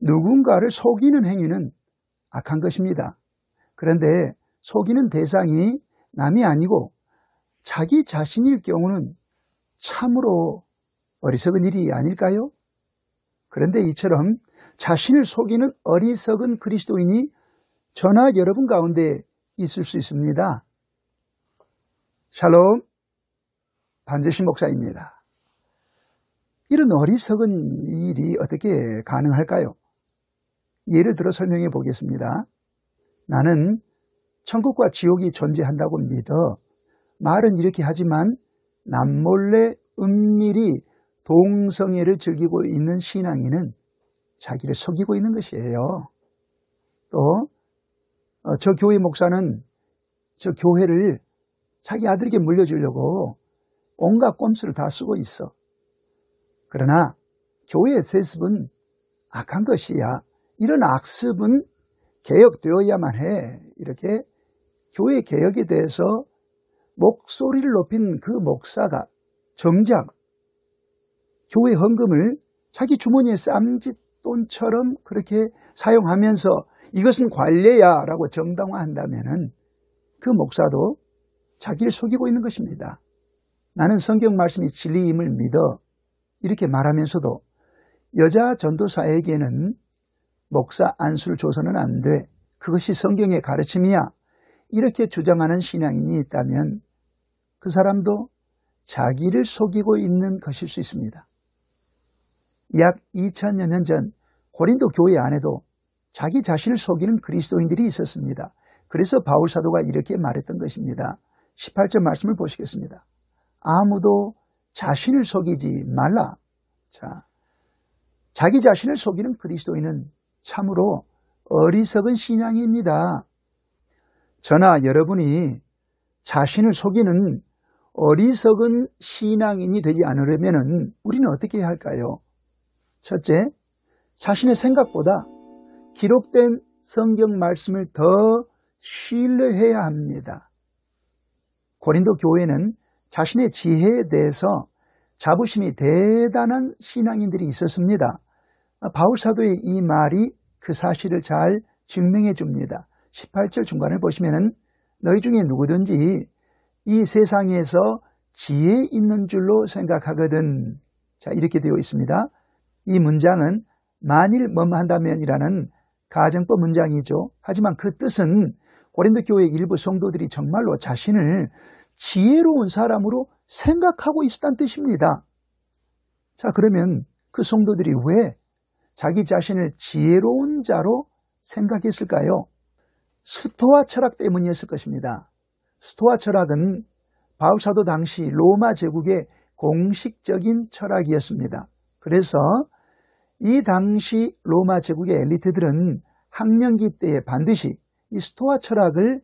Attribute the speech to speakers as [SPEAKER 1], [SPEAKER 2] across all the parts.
[SPEAKER 1] 누군가를 속이는 행위는 악한 것입니다. 그런데 속이는 대상이 남이 아니고 자기 자신일 경우는 참으로 어리석은 일이 아닐까요? 그런데 이처럼 자신을 속이는 어리석은 그리스도인이 저나 여러분 가운데 있을 수 있습니다. 샬롬, 반제신 목사입니다. 이런 어리석은 일이 어떻게 가능할까요? 예를 들어 설명해 보겠습니다. 나는 천국과 지옥이 존재한다고 믿어 말은 이렇게 하지만 남몰래 은밀히 동성애를 즐기고 있는 신앙인은 자기를 속이고 있는 것이에요. 또 저 교회 목사는 저 교회를 자기 아들에게 물려주려고 온갖 꼼수를 다 쓰고 있어. 그러나 교회의 세습은 악한 것이야. 이런 악습은 개혁되어야만 해. 이렇게 교회 개혁에 대해서 목소리를 높인 그 목사가 정작 교회 헌금을 자기 주머니에 쌈짓돈처럼 그렇게 사용하면서 이것은 관례야 라고 정당화한다면 그 목사도 자기를 속이고 있는 것입니다. 나는 성경 말씀이 진리임을 믿어 이렇게 말하면서도 여자 전도사에게는 목사 안수를 줘서는 안 돼. 그것이 성경의 가르침이야. 이렇게 주장하는 신앙인이 있다면 그 사람도 자기를 속이고 있는 것일 수 있습니다. 약 2000여 년 전 고린도 교회 안에도 자기 자신을 속이는 그리스도인들이 있었습니다. 그래서 바울 사도가 이렇게 말했던 것입니다. 18절 말씀을 보시겠습니다. 아무도 자신을 속이지 말라. 자, 자기 자신을 속이는 그리스도인은 참으로 어리석은 신앙입니다. 저나 여러분이 자신을 속이는 어리석은 신앙인이 되지 않으려면 우리는 어떻게 해야 할까요? 첫째, 자신의 생각보다 기록된 성경 말씀을 더 신뢰해야 합니다. 고린도 교회는 자신의 지혜에 대해서 자부심이 대단한 신앙인들이 있었습니다. 바울 사도의 이 말이 그 사실을 잘 증명해 줍니다. 18절 중간을 보시면 너희 중에 누구든지 이 세상에서 지혜 있는 줄로 생각하거든. 자, 이렇게 되어 있습니다. 이 문장은 만일 뭐뭐한다면이라는 가정법 문장이죠. 하지만 그 뜻은 고린도 교회 일부 성도들이 정말로 자신을 지혜로운 사람으로 생각하고 있었다는 뜻입니다. 자, 그러면 그 성도들이 왜 자기 자신을 지혜로운 자로 생각했을까요? 스토아 철학 때문이었을 것입니다. 스토아 철학은 바울 사도 당시 로마 제국의 공식적인 철학이었습니다. 그래서 이 당시 로마 제국의 엘리트들은 학령기 때에 반드시 이 스토아 철학을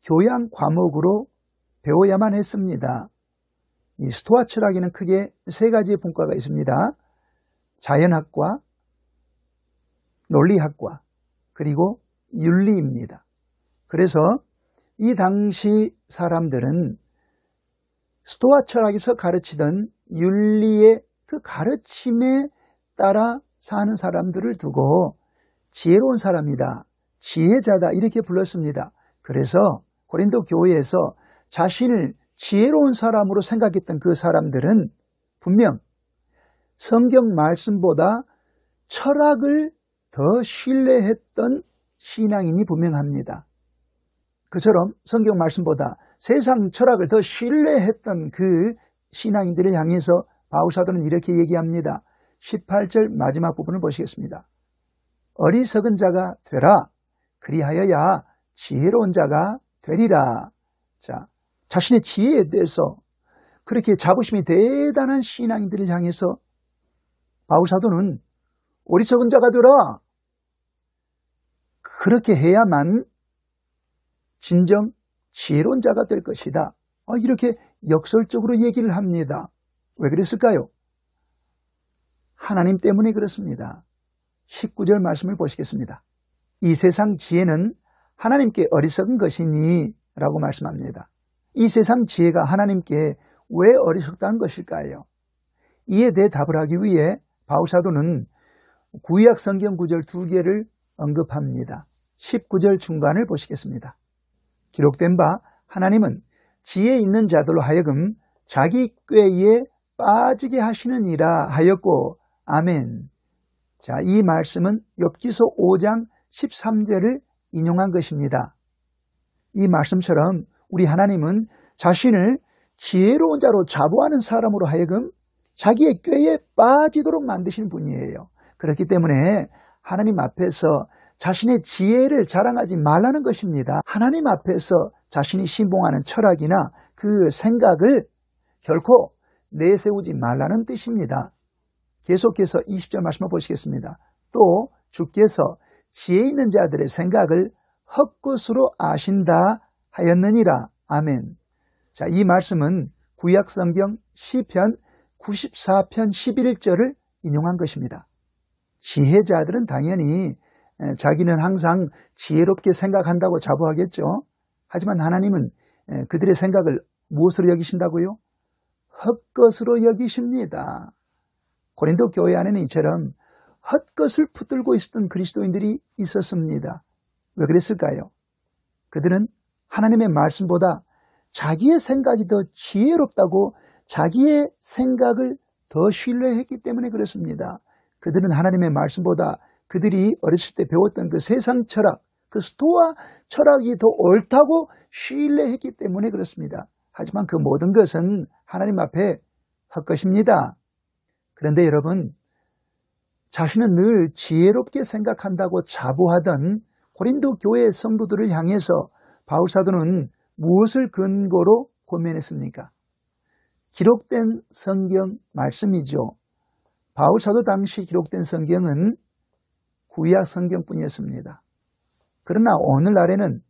[SPEAKER 1] 교양 과목으로 배워야만 했습니다. 이 스토아 철학에는 크게 세 가지의 분과가 있습니다. 자연학과, 논리학과, 그리고 윤리입니다. 그래서 이 당시 사람들은 스토아 철학에서 가르치던 윤리의 그 가르침에 따라 사는 사람들을 두고 지혜로운 사람이다, 지혜자다 이렇게 불렀습니다. 그래서 고린도 교회에서 자신을 지혜로운 사람으로 생각했던 그 사람들은 분명 성경 말씀보다 철학을 더 신뢰했던 신앙인이 분명합니다. 그처럼 성경 말씀보다 세상 철학을 더 신뢰했던 그 신앙인들을 향해서 바울 사도는 이렇게 얘기합니다. 18절 마지막 부분을 보시겠습니다. 어리석은 자가 되라. 그리하여야 지혜로운 자가 되리라. 자, 자신의 지혜에 대해서 그렇게 자부심이 대단한 신앙인들을 향해서 바울 사도는 어리석은 자가 되라. 그렇게 해야만 진정 지혜로운 자가 될 것이다. 이렇게 역설적으로 얘기를 합니다. 왜 그랬을까요? 하나님 때문에 그렇습니다. 19절 말씀을 보시겠습니다. 이 세상 지혜는 하나님께 어리석은 것이니 라고 말씀합니다. 이 세상 지혜가 하나님께 왜 어리석다는 것일까요? 이에 대해 답을 하기 위해 바울 사도는 구약 성경 구절 2개를 언급합니다. 19절 중간을 보시겠습니다. 기록된 바 하나님은 지혜 있는 자들로 하여금 자기 꾀에 빠지게 하시느니라 하였고 아멘. 자, 이 말씀은 욥기서 5장 13절을 인용한 것입니다. 이 말씀처럼 우리 하나님은 자신을 지혜로운 자로 자부하는 사람으로 하여금 자기의 꾀에 빠지도록 만드시는 분이에요. 그렇기 때문에 하나님 앞에서 자신의 지혜를 자랑하지 말라는 것입니다. 하나님 앞에서 자신이 신봉하는 철학이나 그 생각을 결코 내세우지 말라는 뜻입니다. 계속해서 20절 말씀을 보시겠습니다. 또 주께서 지혜 있는 자들의 생각을 헛것으로 아신다 하였느니라. 아멘. 자, 이 말씀은 구약 성경 시편 94편 11절을 인용한 것입니다. 지혜자들은 당연히 자기는 항상 지혜롭게 생각한다고 자부하겠죠. 하지만 하나님은 그들의 생각을 무엇으로 여기신다고요? 헛것으로 여기십니다. 고린도 교회 안에는 이처럼 헛것을 붙들고 있었던 그리스도인들이 있었습니다. 왜 그랬을까요? 그들은 하나님의 말씀보다 자기의 생각이 더 지혜롭다고 자기의 생각을 더 신뢰했기 때문에 그렇습니다. 그들은 하나님의 말씀보다 그들이 어렸을 때 배웠던 그 세상 철학, 그 스토아 철학이 더 옳다고 신뢰했기 때문에 그렇습니다. 하지만 그 모든 것은 하나님 앞에 헛것입니다. 그런데 여러분, 자신은 늘 지혜롭게 생각한다고 자부하던 고린도 교회 성도들을 향해서 바울 사도는 무엇을 근거로 권면했습니까? 기록된 성경 말씀이죠. 바울 사도 당시 기록된 성경은 구약 성경뿐이었습니다. 그러나 오늘날에는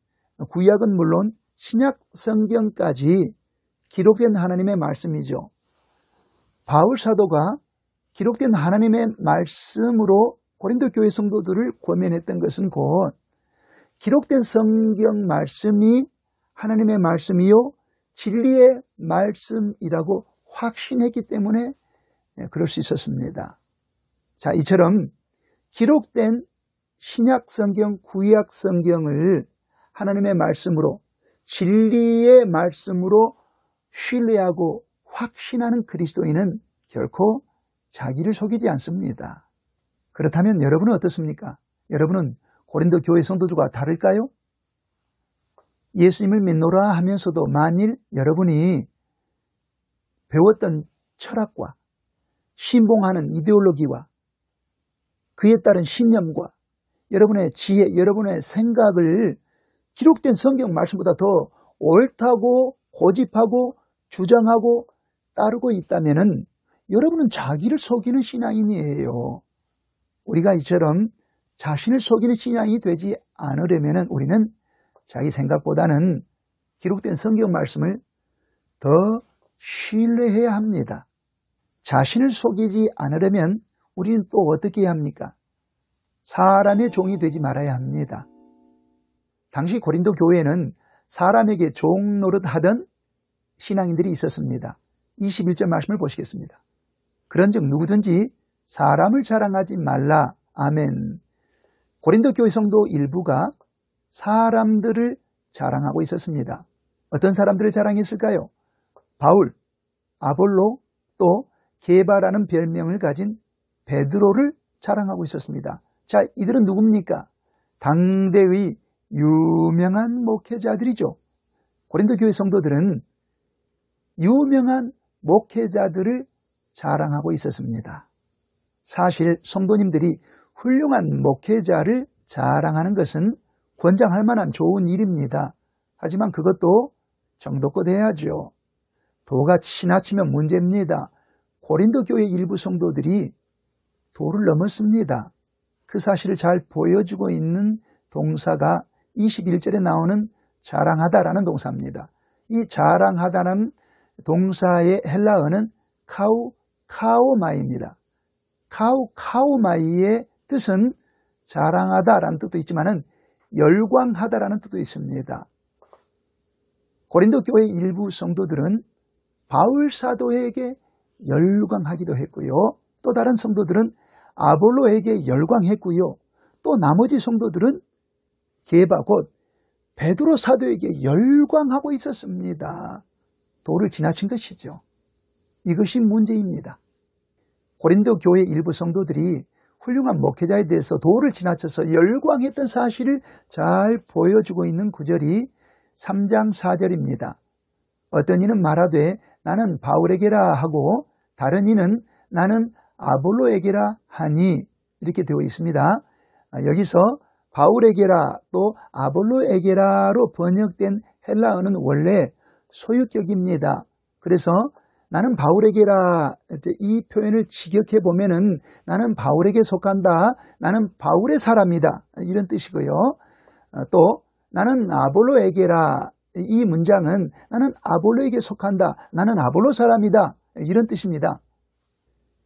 [SPEAKER 1] 구약은 물론 신약 성경까지 기록된 하나님의 말씀이죠. 바울 사도가 기록된 하나님의 말씀으로 고린도 교회 성도들을 권면했던 것은 곧 기록된 성경 말씀이 하나님의 말씀이요 진리의 말씀이라고 확신했기 때문에 그럴 수 있었습니다. 자, 이처럼 기록된 신약 성경, 구약 성경을 하나님의 말씀으로 진리의 말씀으로 신뢰하고 확신하는 그리스도인은 결코 자기를 속이지 않습니다. 그렇다면 여러분은 어떻습니까? 여러분은 고린도 교회 성도들과 다를까요? 예수님을 믿노라 하면서도 만일 여러분이 배웠던 철학과 신봉하는 이데올로기와 그에 따른 신념과 여러분의 지혜, 여러분의 생각을 기록된 성경 말씀보다 더 옳다고 고집하고 주장하고 따르고 있다면 여러분은 자기를 속이는 신앙인이에요. 우리가 이처럼 자신을 속이는 신앙이 되지 않으려면 우리는 자기 생각보다는 기록된 성경 말씀을 더 신뢰해야 합니다. 자신을 속이지 않으려면 우리는 또 어떻게 해야 합니까? 사람의 종이 되지 말아야 합니다. 당시 고린도 교회에는 사람에게 종 노릇하던 신앙인들이 있었습니다. 21절 말씀을 보시겠습니다. 그런즉 누구든지 사람을 자랑하지 말라. 아멘. 고린도 교회 성도 일부가 사람들을 자랑하고 있었습니다. 어떤 사람들을 자랑했을까요? 바울, 아볼로, 또 게바라는 별명을 가진 베드로를 자랑하고 있었습니다. 자, 이들은 누굽니까? 당대의 유명한 목회자들이죠. 고린도 교회 성도들은 유명한 목회자들을 자랑하고 있었습니다. 사실 성도님들이 훌륭한 목회자를 자랑하는 것은 권장할 만한 좋은 일입니다. 하지만 그것도 정도껏 해야죠. 도가 지나치면 문제입니다. 고린도 교회 일부 성도들이 도를 넘었습니다. 그 사실을 잘 보여주고 있는 동사가 21절에 나오는 자랑하다라는 동사입니다. 이 자랑하다는 동사의 헬라어는 카오마이입니다. 카오마이의 뜻은 자랑하다라는 뜻도 있지만은 열광하다라는 뜻도 있습니다. 고린도 교회 일부 성도들은 바울 사도에게 열광하기도 했고요. 또 다른 성도들은 아볼로에게 열광했고요. 또 나머지 성도들은 게바 곧 베드로 사도에게 열광하고 있었습니다. 도를 지나친 것이죠. 이것이 문제입니다. 고린도 교회 일부 성도들이 훌륭한 목회자에 대해서 도를 지나쳐서 열광했던 사실을 잘 보여주고 있는 구절이 3장 4절입니다. 어떤 이는 말하되 나는 바울에게라 하고 다른 이는 나는 아볼로에게라 하니 이렇게 되어 있습니다. 여기서 바울에게라 또 아볼로에게라로 번역된 헬라어는 원래 소유격입니다. 그래서 나는 바울에게라 이 표현을 직역해 보면은 나는 바울에게 속한다. 나는 바울의 사람이다. 이런 뜻이고요. 또 나는 아볼로에게라 이 문장은 나는 아볼로에게 속한다. 나는 아볼로 사람이다. 이런 뜻입니다.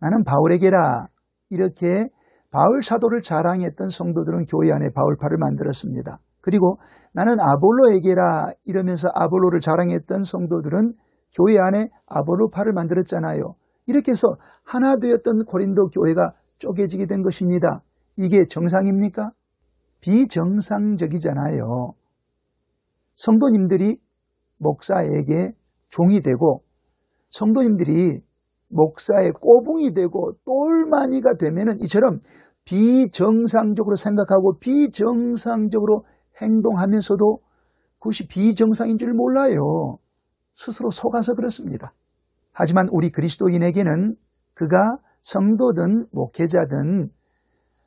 [SPEAKER 1] 나는 바울에게라 이렇게 바울 사도를 자랑했던 성도들은 교회 안에 바울파를 만들었습니다. 그리고 나는 아볼로에게라 이러면서 아볼로를 자랑했던 성도들은 교회 안에 아볼로파를 만들었잖아요. 이렇게 해서 하나 되었던 고린도 교회가 쪼개지게 된 것입니다. 이게 정상입니까? 비정상적이잖아요. 성도님들이 목사에게 종이 되고 성도님들이 목사의 꼬붕이 되고 똘마니가 되면은 이처럼 비정상적으로 생각하고 비정상적으로 행동하면서도 그것이 비정상인 줄 몰라요. 스스로 속아서 그렇습니다. 하지만 우리 그리스도인에게는 그가 성도든 목회자든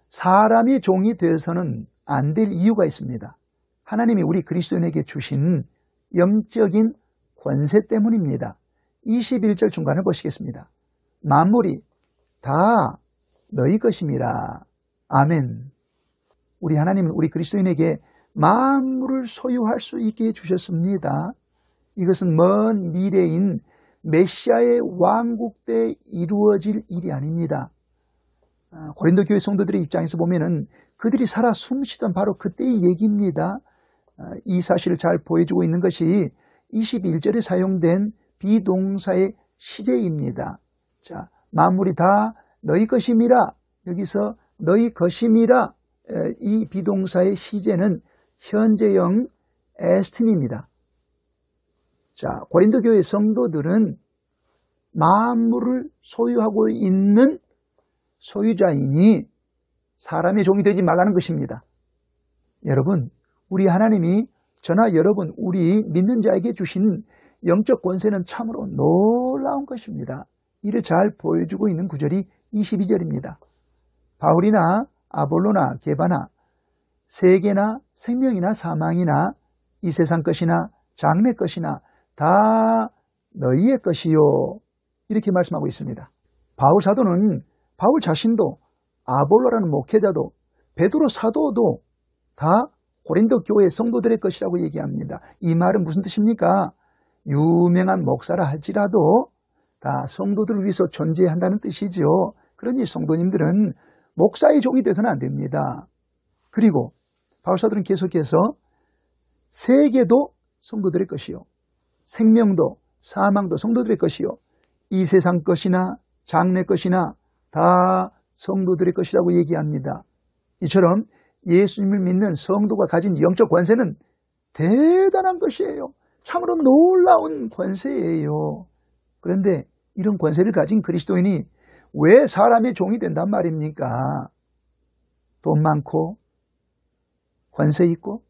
[SPEAKER 1] 사람의 종이 되어서는 안 될 이유가 있습니다. 하나님이 우리 그리스도인에게 주신 영적인 권세 때문입니다. 21절 중간을 보시겠습니다. 만물이 다 너희 것임이라. 아멘. 우리 하나님은 우리 그리스도인에게 만물을 소유할 수 있게 해주셨습니다. 이것은 먼 미래인 메시아의 왕국 때 이루어질 일이 아닙니다. 고린도 교회 성도들의 입장에서 보면은 그들이 살아 숨쉬던 바로 그때의 얘기입니다. 이 사실을 잘 보여주고 있는 것이 21절에 사용된 비동사의 시제입니다. 자, 만물이 다 너희 것임이라. 여기서 너희 것임이라 이 비동사의 시제는 현재형 에스틴입니다. 자, 고린도 교회 성도들은 만물을 소유하고 있는 소유자이니 사람의 종이 되지 말라는 것입니다. 여러분, 우리 하나님이 저나 여러분, 우리 믿는 자에게 주신 영적 권세는 참으로 놀라운 것입니다. 이를 잘 보여주고 있는 구절이 22절입니다. 바울이나 아볼로나 게바나 세계나 생명이나 사망이나 이 세상 것이나 장래 것이나 다 너희의 것이요. 이렇게 말씀하고 있습니다. 바울 사도는 바울 자신도 아볼로라는 목회자도 베드로 사도도 다 고린도 교회 성도들의 것이라고 얘기합니다. 이 말은 무슨 뜻입니까? 유명한 목사라 할지라도 다 성도들을 위해서 존재한다는 뜻이죠. 그러니 성도님들은 목사의 종이 되서는 안 됩니다. 그리고 바울 사도는 계속해서 세계도 성도들의 것이요, 생명도 사망도 성도들의 것이요, 이 세상 것이나 장래 것이나 다 성도들의 것이라고 얘기합니다. 이처럼 예수님을 믿는 성도가 가진 영적 권세는 대단한 것이에요. 참으로 놀라운 권세예요. 그런데 이런 권세를 가진 그리스도인이 왜 사람의 종이 된단 말입니까? 돈 많고 권세 있고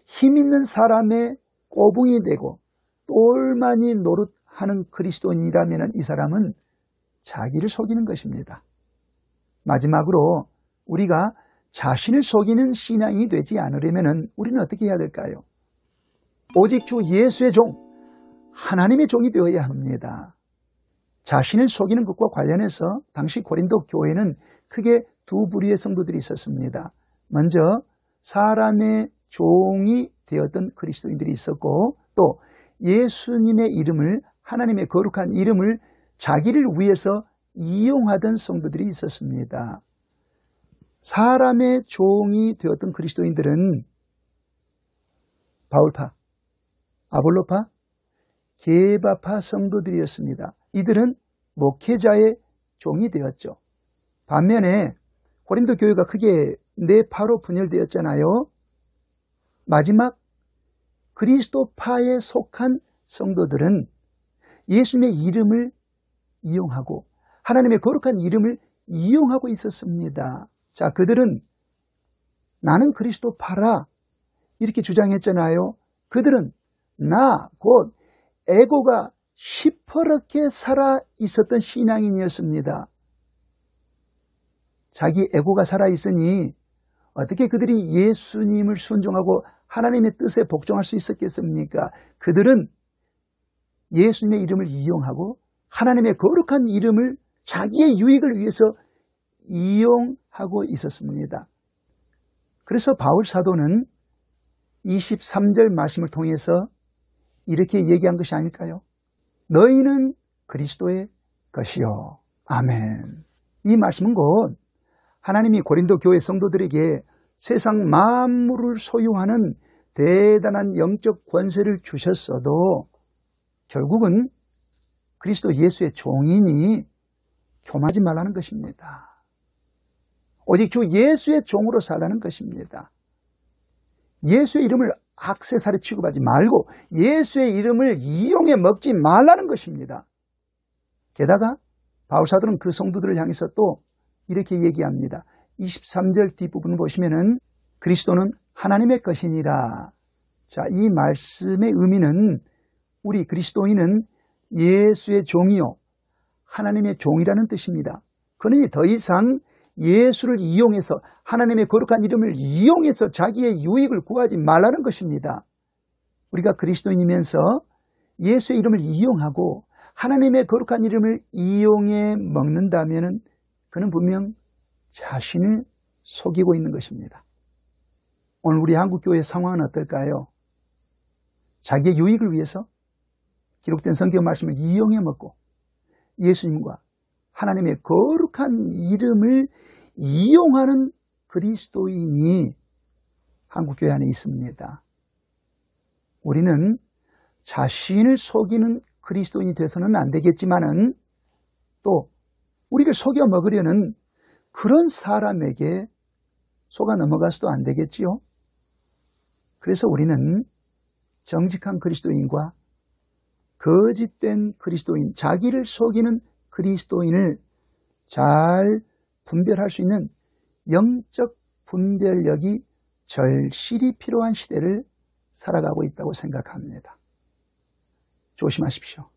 [SPEAKER 1] 힘 있는 사람의 꼬붕이 되고 똘마니 노릇하는 그리스도인이라면 이 사람은 자기를 속이는 것입니다. 마지막으로 우리가 자신을 속이는 신앙이 되지 않으려면 우리는 어떻게 해야 될까요? 오직 주 예수의 종, 하나님의 종이 되어야 합니다. 자신을 속이는 것과 관련해서 당시 고린도 교회는 크게 두 부류의 성도들이 있었습니다. 먼저 사람의 종이 되었던 그리스도인들이 있었고 또 예수님의 이름을, 하나님의 거룩한 이름을 자기를 위해서 이용하던 성도들이 있었습니다. 사람의 종이 되었던 그리스도인들은 바울파, 아볼로파, 게바파 성도들이었습니다. 이들은 목회자의 종이 되었죠. 반면에 고린도 교회가 크게 네 파로 분열되었잖아요. 마지막 그리스도파에 속한 성도들은 예수님의 이름을 이용하고 하나님의 거룩한 이름을 이용하고 있었습니다. 자, 그들은 나는 그리스도파라 이렇게 주장했잖아요. 그들은 나 곧 에고가 시퍼렇게 살아 있었던 신앙인이었습니다. 자기 에고가 살아 있으니 어떻게 그들이 예수님을 순종하고 하나님의 뜻에 복종할 수 있었겠습니까? 그들은 예수님의 이름을 이용하고 하나님의 거룩한 이름을 자기의 유익을 위해서 이용하고 있었습니다. 그래서 바울 사도는 23절 말씀을 통해서 이렇게 얘기한 것이 아닐까요? 너희는 그리스도의 것이요. 아멘. 이 말씀은 곧 하나님이 고린도 교회 성도들에게 세상 만물을 소유하는 대단한 영적 권세를 주셨어도 결국은 그리스도 예수의 종이니 교만하지 말라는 것입니다. 오직 주 예수의 종으로 살라는 것입니다. 예수의 이름을 액세서리 취급하지 말고 예수의 이름을 이용해 먹지 말라는 것입니다. 게다가 바울사도는 그 성도들을 향해서 또 이렇게 얘기합니다. 23절 뒷부분을 보시면은 그리스도는 하나님의 것이니라. 자, 이 말씀의 의미는 우리 그리스도인은 예수의 종이요 하나님의 종이라는 뜻입니다. 그러니 더 이상 예수를 이용해서 하나님의 거룩한 이름을 이용해서 자기의 유익을 구하지 말라는 것입니다. 우리가 그리스도인이면서 예수의 이름을 이용하고 하나님의 거룩한 이름을 이용해 먹는다면 그는 분명 자신을 속이고 있는 것입니다. 오늘 우리 한국교회 상황은 어떨까요? 자기의 유익을 위해서 기록된 성경 말씀을 이용해 먹고 예수님과 하나님의 거룩한 이름을 이용하는 그리스도인이 한국교회 안에 있습니다. 우리는 자신을 속이는 그리스도인이 돼서는 안 되겠지만은 또 우리를 속여 먹으려는 그런 사람에게 속아 넘어가서도 안 되겠지요. 그래서 우리는 정직한 그리스도인과 거짓된 그리스도인, 자기를 속이는 그리스도인을 잘 분별할 수 있는 영적 분별력이 절실히 필요한 시대를 살아가고 있다고 생각합니다. 조심하십시오.